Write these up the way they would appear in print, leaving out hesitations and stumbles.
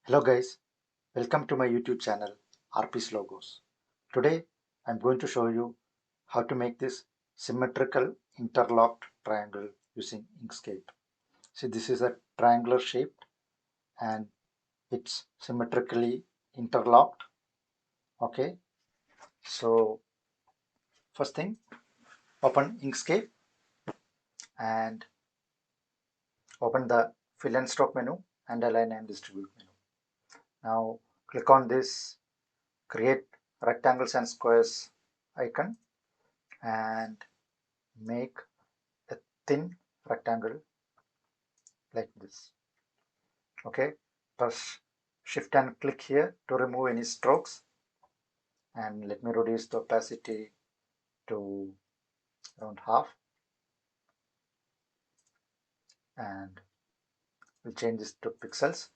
Hello guys, welcome to my YouTube channel RP's Logos. Today I'm going to show you how to make this symmetrical interlocked triangle using Inkscape. See, this is a triangular shape and it's symmetrically interlocked. Okay, so first thing, open Inkscape and open the fill and stroke menu and align and distribute menu. Now click on this create rectangles and squares icon and make a thin rectangle like this. Okay, press shift and click here to remove any strokes, and let me reduce the opacity to around half, and we'll change this to pixels,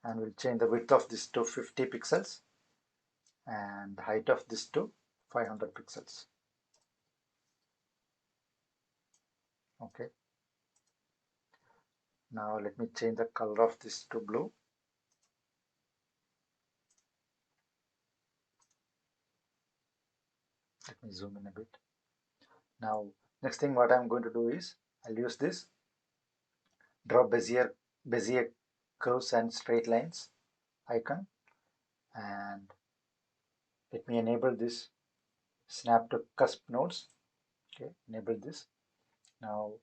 and we'll change the width of this to 50 pixels and the height of this to 500 pixels. Okay, now let me change the color of this to blue. Let me zoom in a bit. Now next thing what I'm going to do is I'll use this draw Bezier curves and straight lines icon, and let me enable this snap to cusp nodes. Okay, enable this. Now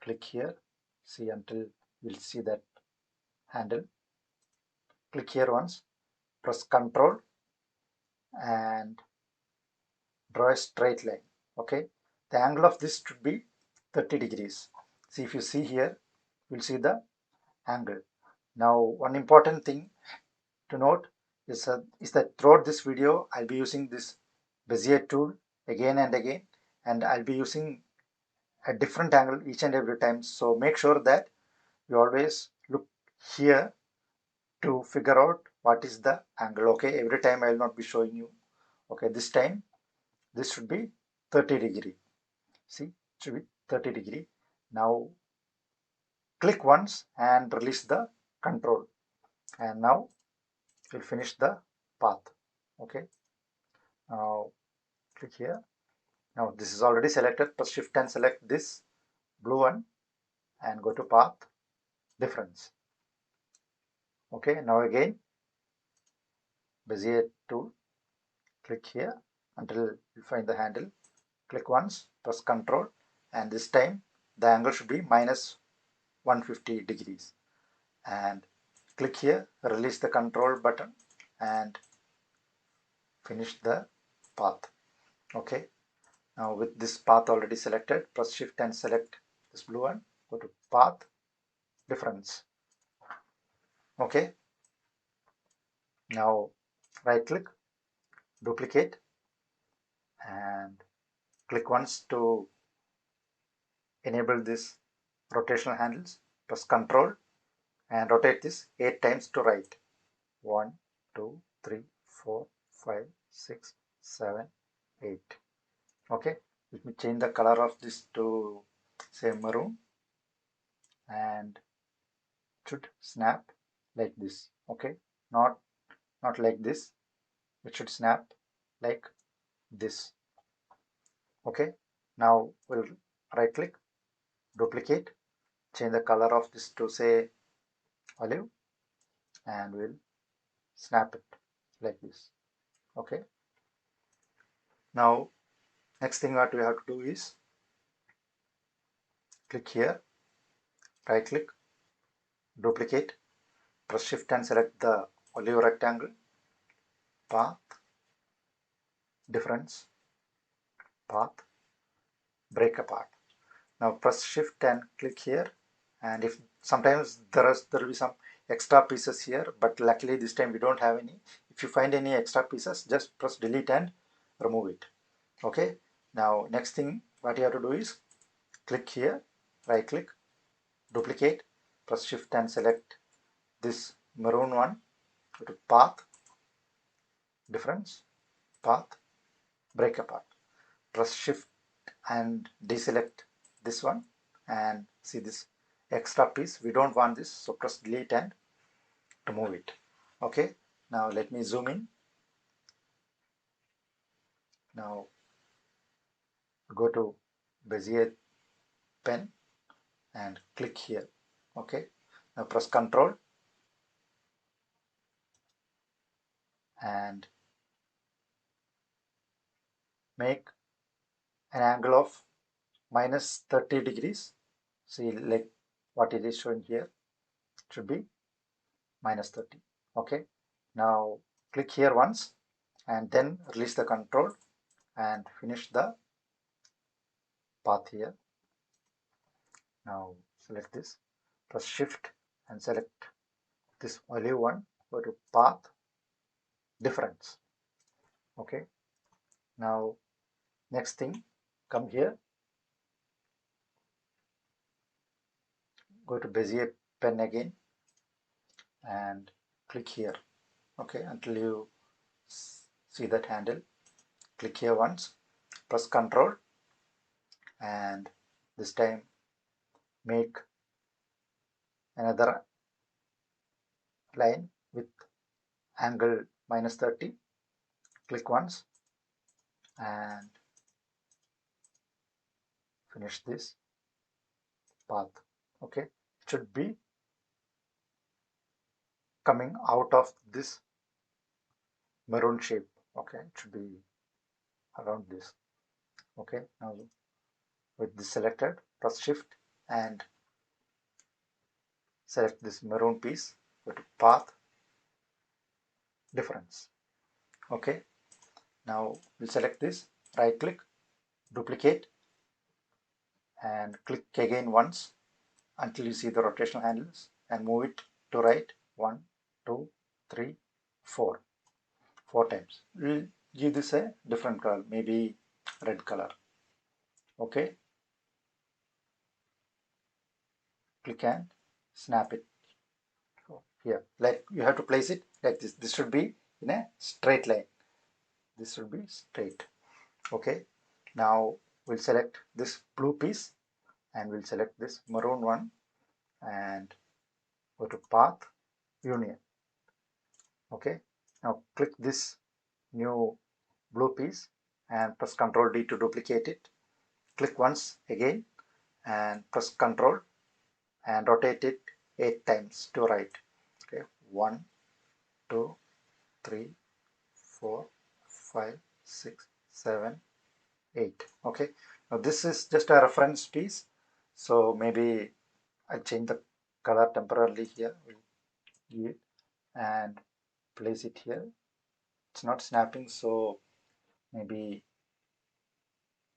click here, see until you'll see that handle. Click here once, press Ctrl and draw a straight line. Okay, the angle of this should be 30 degrees. See, if you see here, you'll see the angle. Now one important thing to note is that throughout this video I'll be using this Bezier tool again and again, and I'll be using a different angle each and every time. So make sure that you always look here to figure out what is the angle. Okay, every time I will not be showing you. Okay, this time this should be 30 degree. See, it should be 30 degree. Now click once and release the control, and now you'll finish the path. Okay, now click here. Now this is already selected. Press shift and select this blue one and go to path difference. Okay, now again Bezier tool, click here until you find the handle. Click once, press Ctrl, and this time the angle should be minus 150 degrees. And click here, release the control button and finish the path. Okay, now with this path already selected, press shift and select this blue one, go to path difference. Okay, now right click, duplicate, and click once to enable this rotational handles. Press Ctrl and rotate this 8 times to right. 1, 2, 3, 4, 5, 6, 7, 8. Okay, let me change the color of this to say maroon, and it should snap like this. Okay, not like this, it should snap like this. Okay, now we'll right click, duplicate, change the color of this to say olive, and we'll snap it like this. Okay, now next thing what we have to do is click here, right click, duplicate, press shift and select the olive rectangle, path difference, path break apart. Now press shift and click here, and if sometimes there will be some extra pieces here, but luckily this time we don't have any. If you find any extra pieces, just press delete and remove it. Okay, now next thing what you have to do is click here, right click, duplicate, press shift and select this maroon one, go to path difference, path break apart, press shift and deselect this one, and see this extra piece, we don't want this, so press delete and to move it. Okay, now let me zoom in. Now go to Bezier pen and click here. Okay, now press Ctrl and make an angle of minus 30 degrees. See, like what it is showing here, it should be minus 30. Okay, now click here once and then release the control and finish the path here. Now select this, press shift and select this olive one, go to path difference. Okay, now next thing, come here, go to Bezier pen again and click here. Okay, until you see that handle, click here once, press Ctrl and this time make another line with angle minus 30. Click once and finish this path. Okay, it should be coming out of this maroon shape. Okay, it should be around this. Okay, now with this selected, press shift and select this maroon piece, go to path difference. Okay, now we'll select this, right click, duplicate and click again once until you see the rotational handles and move it to right. 1, 2, 3, 4. 4 times. We'll give this a different color, maybe red color. Okay, click and snap it here. Like you have to place it like this. This should be in a straight line. This should be straight. Okay, now we'll select this blue piece and we'll select this maroon one and go to path union. Okay, now click this new blue piece and press Ctrl D to duplicate it. Click once again and press Ctrl and rotate it 8 times to right. Okay, 1, 2, 3, 4, 5, 6, 7, 8. Okay, now this is just a reference piece, so maybe I'll change the color temporarily here. We'll give it and place it here. It's not snapping, so maybe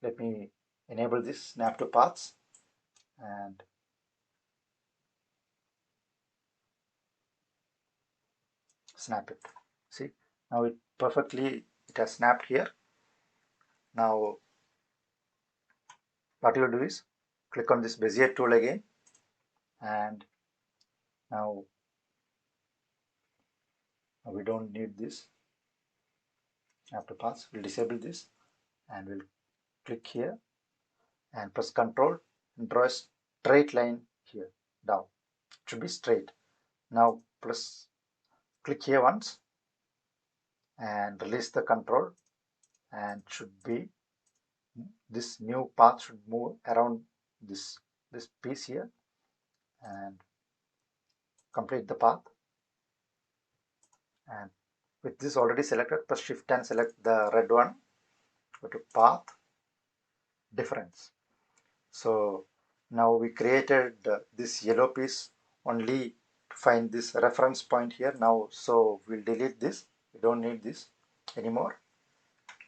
let me enable this snap to paths and snap it. See, now it has snapped here. Now what you will do is click on this Bezier tool again and now we don't need this snap to paths. We'll disable this and we'll click here and press Ctrl and draw a straight line here down. It should be straight. Now click here once and release the control and should be this new path should move around this piece here and complete the path. And with this already selected, press shift and select the red one, go to path difference. So now we created this yellow piece only to find this reference point here now, so we'll delete this. We don't need this anymore.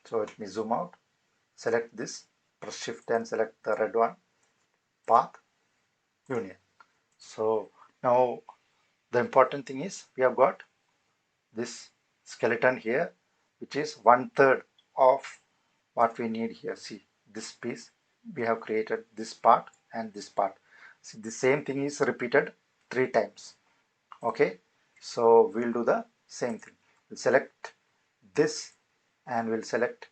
So let me zoom out, select this, press shift and select the red one, path union. So now the important thing is we have got this skeleton here, which is 1/3 of what we need here. See, this piece, we have created this part and this part. See, the same thing is repeated 3 times. Okay, so we'll do the same thing. We'll select this and we'll select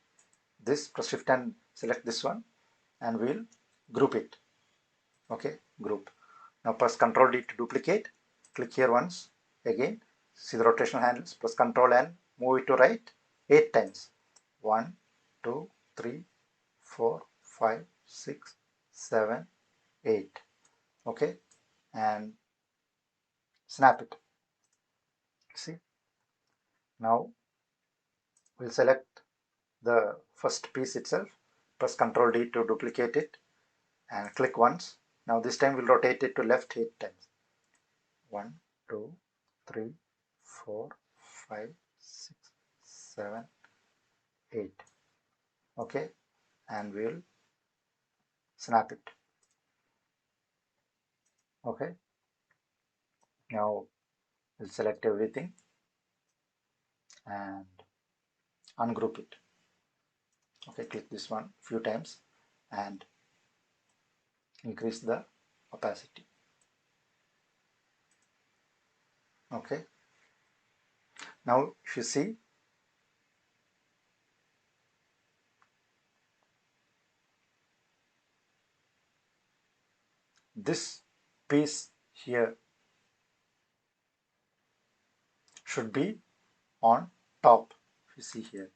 this, press shift and select this one and we'll group it. Okay, group. Now press Ctrl D to duplicate, click here once again See the rotational handles, press Ctrl and move it to right 8 times. 1, 2, 3, 4, 5, 6, 7, 8. Okay, and snap it. See, now we'll select the first piece itself, press Ctrl D to duplicate it and click once. Now this time we'll rotate it to left 8 times. 1, 2, 3, 4, 5, 6, 7, 8. Okay, and we'll snap it. Okay, now we'll select everything and ungroup it. Okay, click this one few times and increase the opacity. Okay, now if you see, this piece here should be on top. If you see here,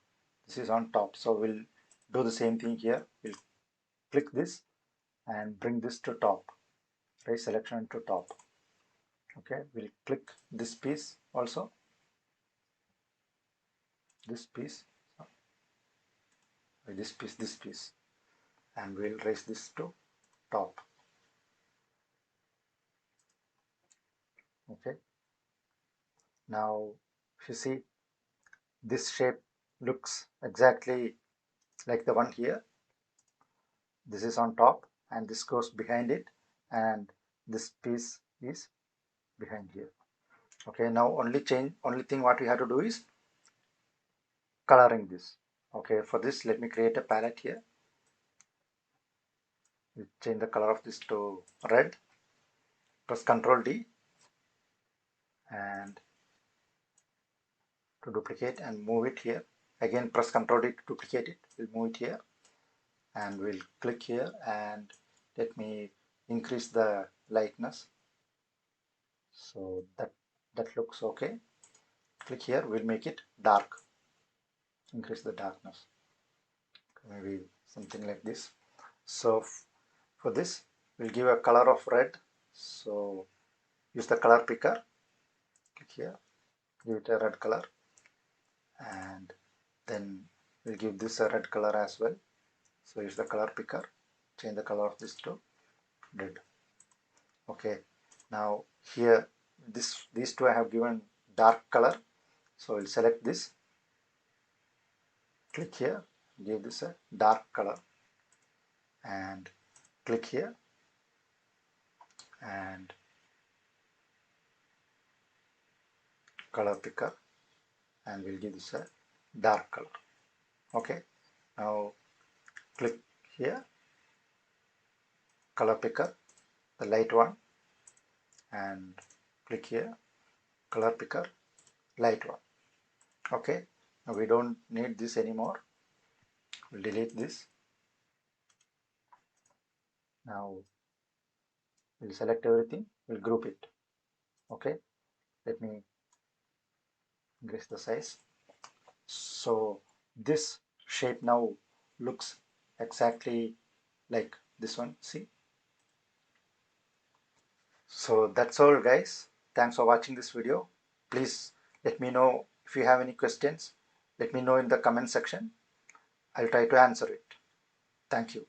this is on top, so we'll do the same thing here. We'll click this and bring this to top, raise selection to top. Okay, we'll click this piece also, this piece, this piece, and we'll raise this to top. Okay, now if you see, this shape looks exactly like the one here. This is on top and this goes behind it, and this piece is behind here. Okay, now only thing what we have to do is coloring this. Okay, for this let me create a palette here. We'll change the color of this to red, press Ctrl D and to duplicate and move it here. Again press Ctrl D to duplicate it. We'll move it here and we'll click here and let me increase the lightness so that looks okay. Click here, we'll make it dark, increase the darkness, maybe something like this. So for this we'll give a color of red, so use the color picker, click here, give it a red color, and then we'll give this a red color as well. So use the color picker, change the color of this to red. Okay, now here these two I have given dark color, so we'll select this, click here, give this a dark color and click here and color picker and we'll give this a dark color. Okay, now click here, color picker, the light one, and click here, color picker, light one. Okay, now we don't need this anymore. We'll delete this. Now we'll select everything, we'll group it. Okay, let me increase the size. So this shape now looks exactly like this one, see. So that's all guys, thanks for watching this video. Please let me know if you have any questions. Let me know in the comment section. I'll try to answer it. Thank you.